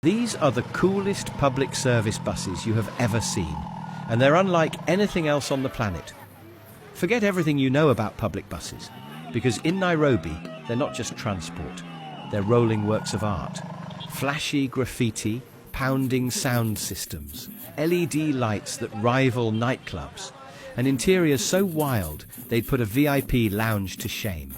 These are the coolest public service buses you have ever seen, and they're unlike anything else on the planet. Forget everything you know about public buses, because in Nairobi, they're not just transport, they're rolling works of art. Flashy graffiti, pounding sound systems, LED lights that rival nightclubs, and interiors so wild they'd put a VIP lounge to shame.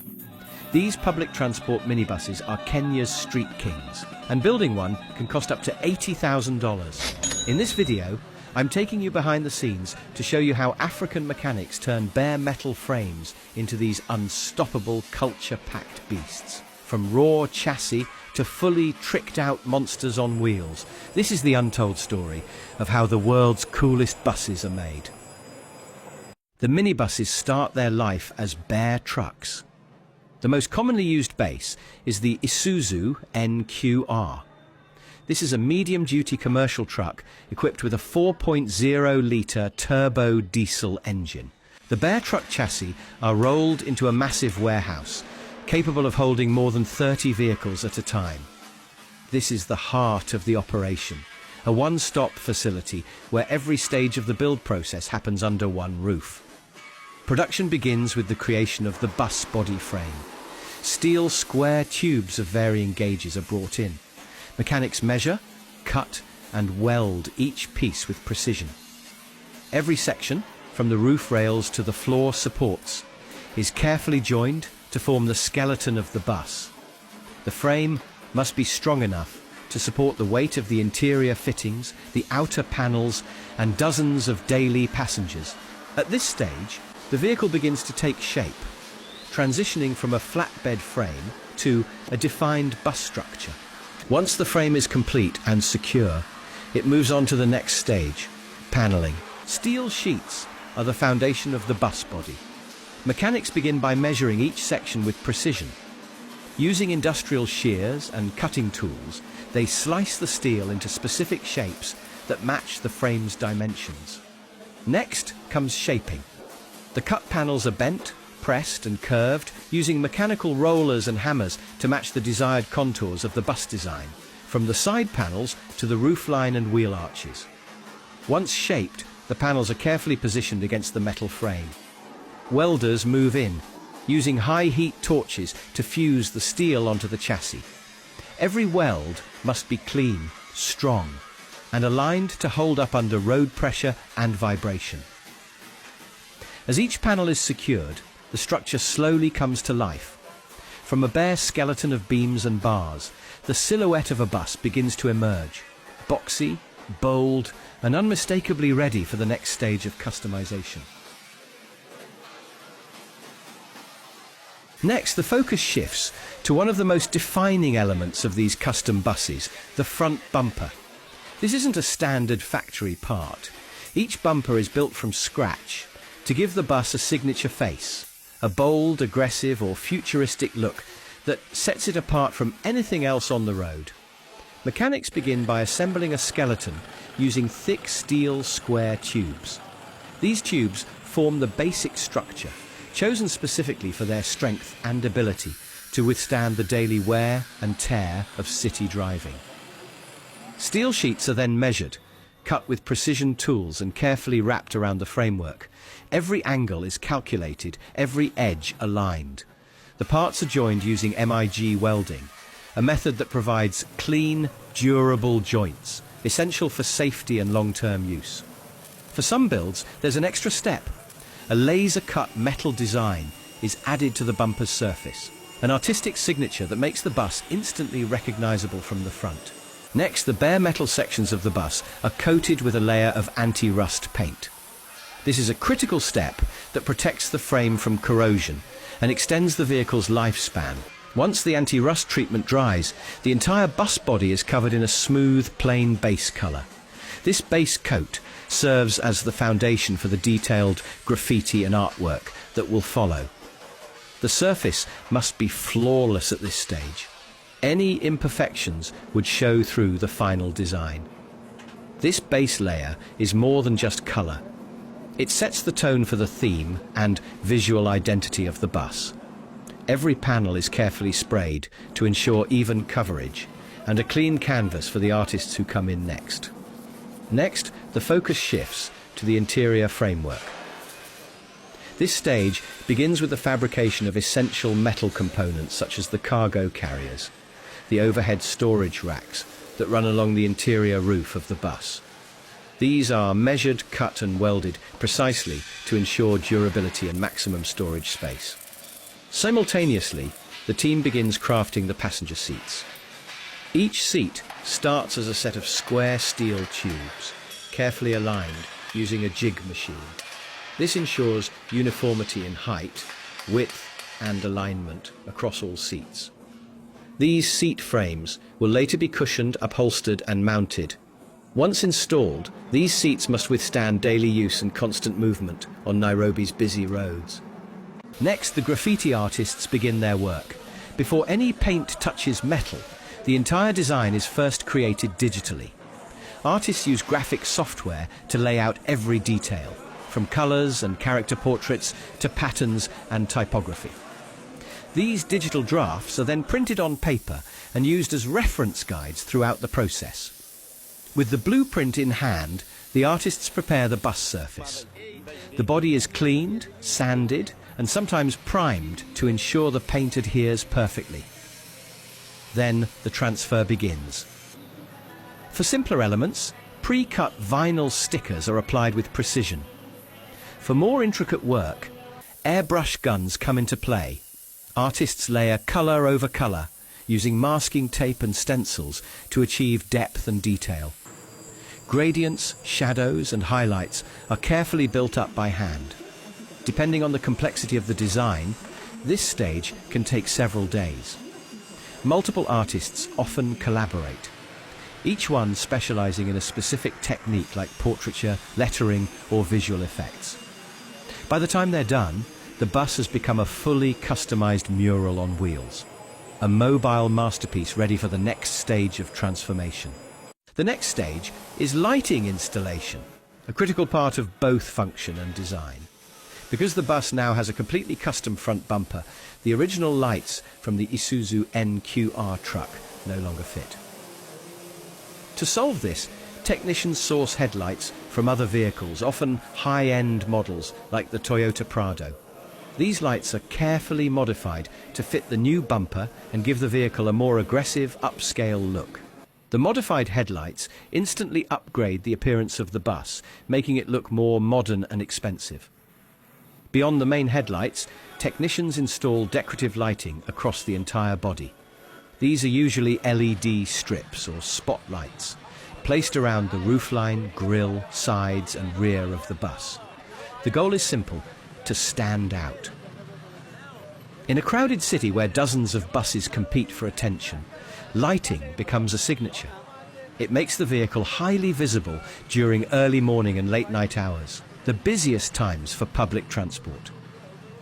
These public transport minibuses are Kenya's street kings, and building one can cost up to $80,000. In this video, I'm taking you behind the scenes to show you how African mechanics turn bare metal frames into these unstoppable culture-packed beasts. From raw chassis to fully tricked-out monsters on wheels, this is the untold story of how the world's coolest buses are made. The minibuses start their life as bare trucks. The most commonly used base is the Isuzu NQR. This is a medium-duty commercial truck equipped with a 4.0-litre turbo diesel engine. The bare truck chassis are rolled into a massive warehouse, capable of holding more than 30 vehicles at a time. This is the heart of the operation, a one-stop facility where every stage of the build process happens under one roof. Production begins with the creation of the bus body frame. Steel square tubes of varying gauges are brought in. Mechanics measure, cut, and weld each piece with precision. Every section, from the roof rails to the floor supports, is carefully joined to form the skeleton of the bus. The frame must be strong enough to support the weight of the interior fittings, the outer panels, and dozens of daily passengers. At this stage, the vehicle begins to take shape, transitioning from a flatbed frame to a defined bus structure. Once the frame is complete and secure, it moves on to the next stage, paneling. Steel sheets are the foundation of the bus body. Mechanics begin by measuring each section with precision. Using industrial shears and cutting tools, they slice the steel into specific shapes that match the frame's dimensions. Next comes shaping. The cut panels are bent, pressed and curved using mechanical rollers and hammers to match the desired contours of the bus design, from the side panels to the roofline and wheel arches. Once shaped, the panels are carefully positioned against the metal frame. Welders move in, using high-heat torches to fuse the steel onto the chassis. Every weld must be clean, strong, and aligned to hold up under road pressure and vibration. As each panel is secured, the structure slowly comes to life. From a bare skeleton of beams and bars, the silhouette of a bus begins to emerge, boxy, bold, and unmistakably ready for the next stage of customization. Next, the focus shifts to one of the most defining elements of these custom buses, the front bumper. This isn't a standard factory part. Each bumper is built from scratch to give the bus a signature face, a bold, aggressive or futuristic look that sets it apart from anything else on the road. Mechanics begin by assembling a skeleton using thick steel square tubes. These tubes form the basic structure, chosen specifically for their strength and ability to withstand the daily wear and tear of city driving. Steel sheets are then measured, cut with precision tools and carefully wrapped around the framework. Every angle is calculated, every edge aligned. The parts are joined using MIG welding, a method that provides clean, durable joints, essential for safety and long-term use. For some builds, there's an extra step. A laser-cut metal design is added to the bumper's surface, an artistic signature that makes the bus instantly recognizable from the front. Next, the bare metal sections of the bus are coated with a layer of anti-rust paint. This is a critical step that protects the frame from corrosion and extends the vehicle's lifespan. Once the anti-rust treatment dries, the entire bus body is covered in a smooth, plain base color. This base coat serves as the foundation for the detailed graffiti and artwork that will follow. The surface must be flawless at this stage. Any imperfections would show through the final design. This base layer is more than just color. It sets the tone for the theme and visual identity of the bus. Every panel is carefully sprayed to ensure even coverage, and a clean canvas for the artists who come in next. Next, the focus shifts to the interior framework. This stage begins with the fabrication of essential metal components such as the cargo carriers, the overhead storage racks that run along the interior roof of the bus. These are measured, cut and welded precisely to ensure durability and maximum storage space. Simultaneously, the team begins crafting the passenger seats. Each seat starts as a set of square steel tubes, carefully aligned using a jig machine. This ensures uniformity in height, width and alignment across all seats. These seat frames will later be cushioned, upholstered and mounted. Once installed, these seats must withstand daily use and constant movement on Nairobi's busy roads. Next, the graffiti artists begin their work. Before any paint touches metal, the entire design is first created digitally. Artists use graphic software to lay out every detail, from colours and character portraits to patterns and typography. These digital drafts are then printed on paper and used as reference guides throughout the process. With the blueprint in hand, the artists prepare the bus surface. The body is cleaned, sanded, and sometimes primed to ensure the paint adheres perfectly. Then the transfer begins. For simpler elements, pre-cut vinyl stickers are applied with precision. For more intricate work, airbrush guns come into play. Artists layer colour over colour, using masking tape and stencils to achieve depth and detail. Gradients, shadows and highlights are carefully built up by hand. Depending on the complexity of the design, this stage can take several days. Multiple artists often collaborate, each one specialising in a specific technique like portraiture, lettering or visual effects. By the time they're done, the bus has become a fully customised mural on wheels, a mobile masterpiece ready for the next stage of transformation. The next stage is lighting installation, a critical part of both function and design. Because the bus now has a completely custom front bumper, the original lights from the Isuzu NQR truck no longer fit. To solve this, technicians source headlights from other vehicles, often high-end models like the Toyota Prado. These lights are carefully modified to fit the new bumper and give the vehicle a more aggressive, upscale look. The modified headlights instantly upgrade the appearance of the bus, making it look more modern and expensive. Beyond the main headlights, technicians install decorative lighting across the entire body. These are usually LED strips or spotlights, placed around the roofline, grille, sides and rear of the bus. The goal is simple: to stand out. In a crowded city where dozens of buses compete for attention, lighting becomes a signature. It makes the vehicle highly visible during early morning and late night hours, the busiest times for public transport.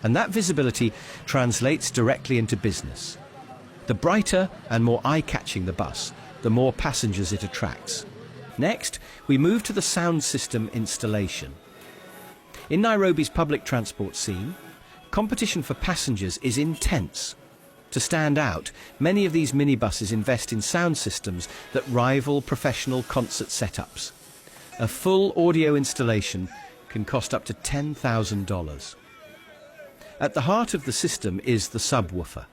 And that visibility translates directly into business. The brighter and more eye-catching the bus, the more passengers it attracts. Next, we move to the sound system installation. In Nairobi's public transport scene, competition for passengers is intense. To stand out, many of these minibuses invest in sound systems that rival professional concert setups. A full audio installation can cost up to $10,000. At the heart of the system is the subwoofer.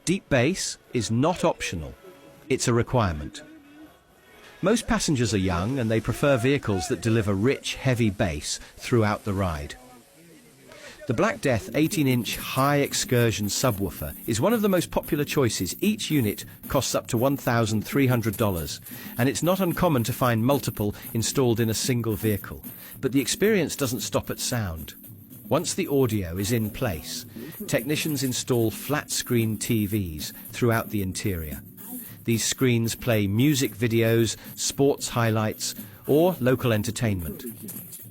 Deep bass is not optional, it's a requirement. Most passengers are young and they prefer vehicles that deliver rich, heavy bass throughout the ride. The Black Death 18-inch high excursion subwoofer is one of the most popular choices. Each unit costs up to $1,300, and it's not uncommon to find multiple installed in a single vehicle. But the experience doesn't stop at sound. Once the audio is in place, technicians install flat-screen TVs throughout the interior. These screens play music videos, sports highlights, or local entertainment.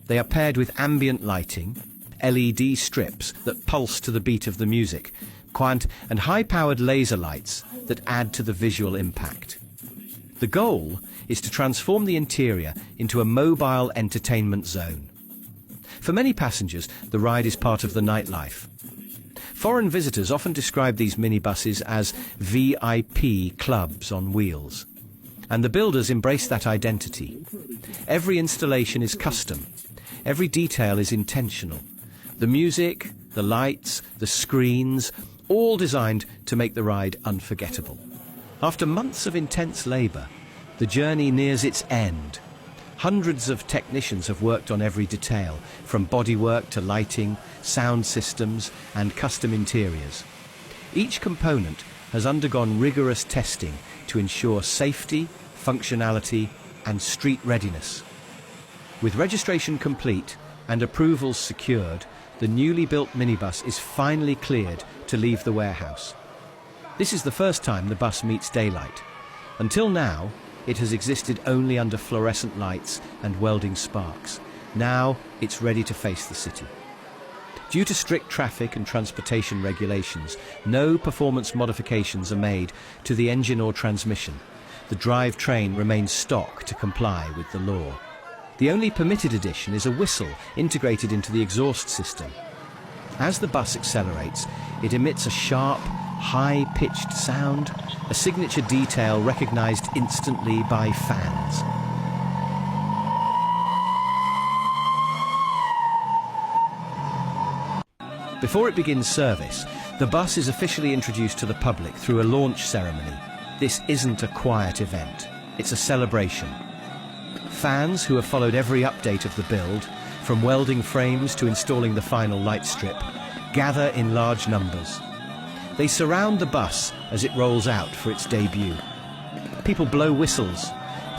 They are paired with ambient lighting, LED strips that pulse to the beat of the music, and high-powered laser lights that add to the visual impact. The goal is to transform the interior into a mobile entertainment zone. For many passengers, the ride is part of the nightlife. Foreign visitors often describe these minibuses as VIP clubs on wheels. And the builders embrace that identity. Every installation is custom. Every detail is intentional. The music, the lights, the screens, all designed to make the ride unforgettable. After months of intense labour, the journey nears its end. Hundreds of technicians have worked on every detail, from bodywork to lighting, sound systems and custom interiors. Each component has undergone rigorous testing to ensure safety, functionality and street readiness. With registration complete and approvals secured, the newly built minibus is finally cleared to leave the warehouse. This is the first time the bus meets daylight. Until now, it has existed only under fluorescent lights and welding sparks. Now it's ready to face the city. Due to strict traffic and transportation regulations, no performance modifications are made to the engine or transmission. The drivetrain remains stock to comply with the law. The only permitted addition is a whistle integrated into the exhaust system. As the bus accelerates, it emits a sharp, high-pitched sound, a signature detail recognized instantly by fans. Before it begins service, the bus is officially introduced to the public through a launch ceremony. This isn't a quiet event, it's a celebration. Fans who have followed every update of the build, from welding frames to installing the final light strip, gather in large numbers. They surround the bus as it rolls out for its debut. People blow whistles,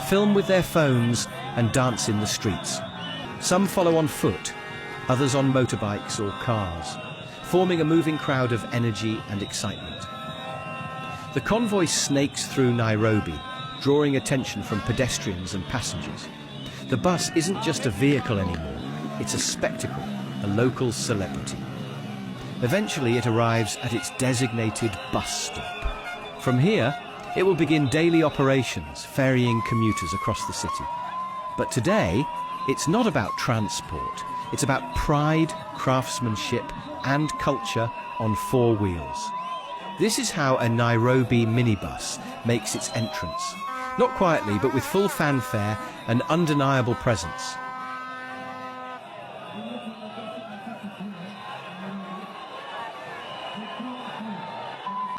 film with their phones and dance in the streets. Some follow on foot, others on motorbikes or cars, forming a moving crowd of energy and excitement. The convoy snakes through Nairobi, drawing attention from pedestrians and passengers. The bus isn't just a vehicle anymore, it's a spectacle, a local celebrity. Eventually it arrives at its designated bus stop. From here, it will begin daily operations, ferrying commuters across the city. But today, it's not about transport, it's about pride, craftsmanship and culture on four wheels. This is how a Nairobi minibus makes its entrance. Not quietly, but with full fanfare and undeniable presence.